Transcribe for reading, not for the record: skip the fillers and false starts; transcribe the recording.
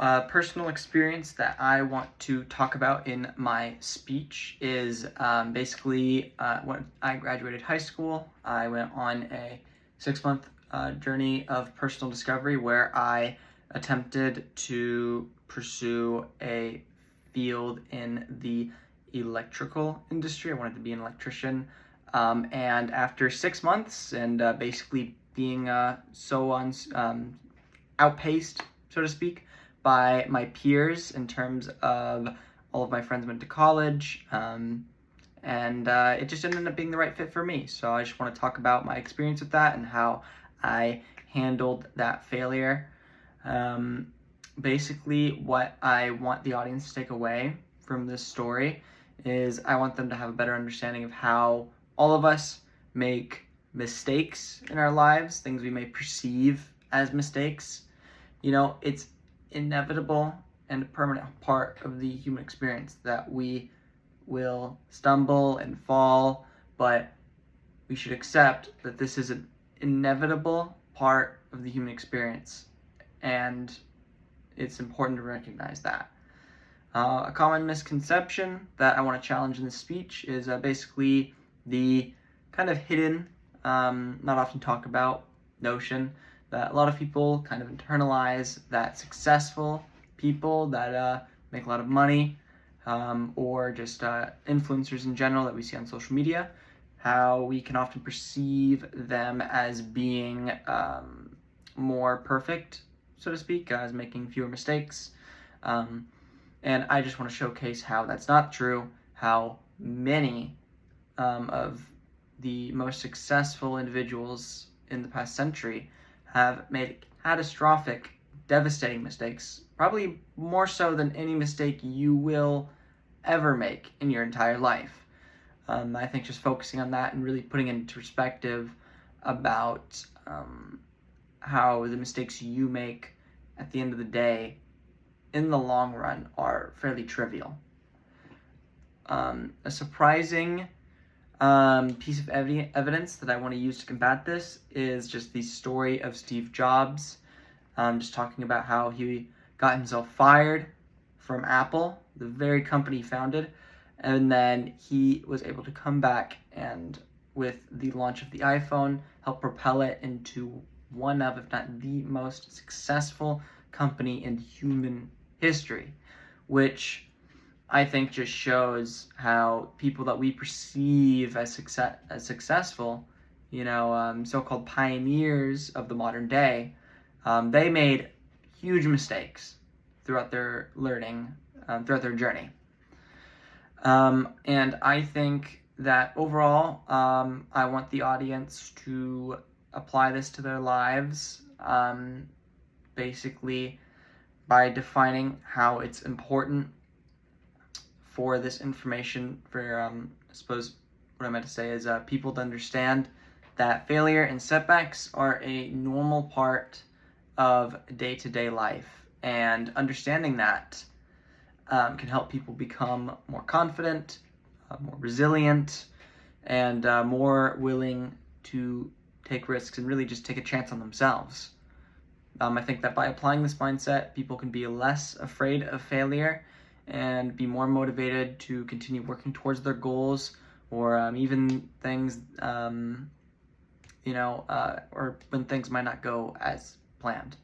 A personal experience that I want to talk about in my speech is basically when I graduated high school. I went on a 6-month journey of personal discovery where I attempted to pursue a field in the electrical industry. I wanted to be an electrician. And after 6 months and basically being outpaced, so to speak, by my peers in terms of all of my friends went to college, and it just ended up being the right fit for me. So I just want to talk about my experience with that and how I handled that failure. Basically, what I want the audience to take away from this story is I want them to have a better understanding of how all of us make mistakes in our lives, things we may perceive as mistakes. You know, it's inevitable and a permanent part of the human experience that we will stumble and fall, but we should accept that this is an inevitable part of the human experience, and it's important to recognize that. A common misconception that I want to challenge in this speech is basically the kind of hidden, not often talked about notion that a lot of people kind of internalize that successful people that make a lot of money, or just influencers in general that we see on social media, how we can often perceive them as being more perfect, so to speak, as making fewer mistakes. And I just want to showcase how that's not true, how many of the most successful individuals in the past century have made catastrophic, devastating mistakes, probably more so than any mistake you will ever make in your entire life. I think just focusing on that and really putting it into perspective about how the mistakes you make at the end of the day, in the long run, are fairly trivial. A surprising piece of evidence that I want to use to combat this is just the story of Steve Jobs, just talking about how he got himself fired from Apple, the very company he founded, and then he was able to come back and, with the launch of the iPhone, help propel it into one of, if not the most successful company in human history, which I think just shows how people that we perceive as successful, so-called pioneers of the modern day, they made huge mistakes throughout their learning, throughout their journey. And I think that overall, I want the audience to apply this to their lives, basically by defining how it's important for this information for, I suppose what I meant to say is people to understand that failure and setbacks are a normal part of day-to-day life, and understanding that can help people become more confident, more resilient, and more willing to take risks and really just take a chance on themselves. I think that by applying this mindset, people can be less afraid of failure and be more motivated to continue working towards their goals, or even things, or when things might not go as planned.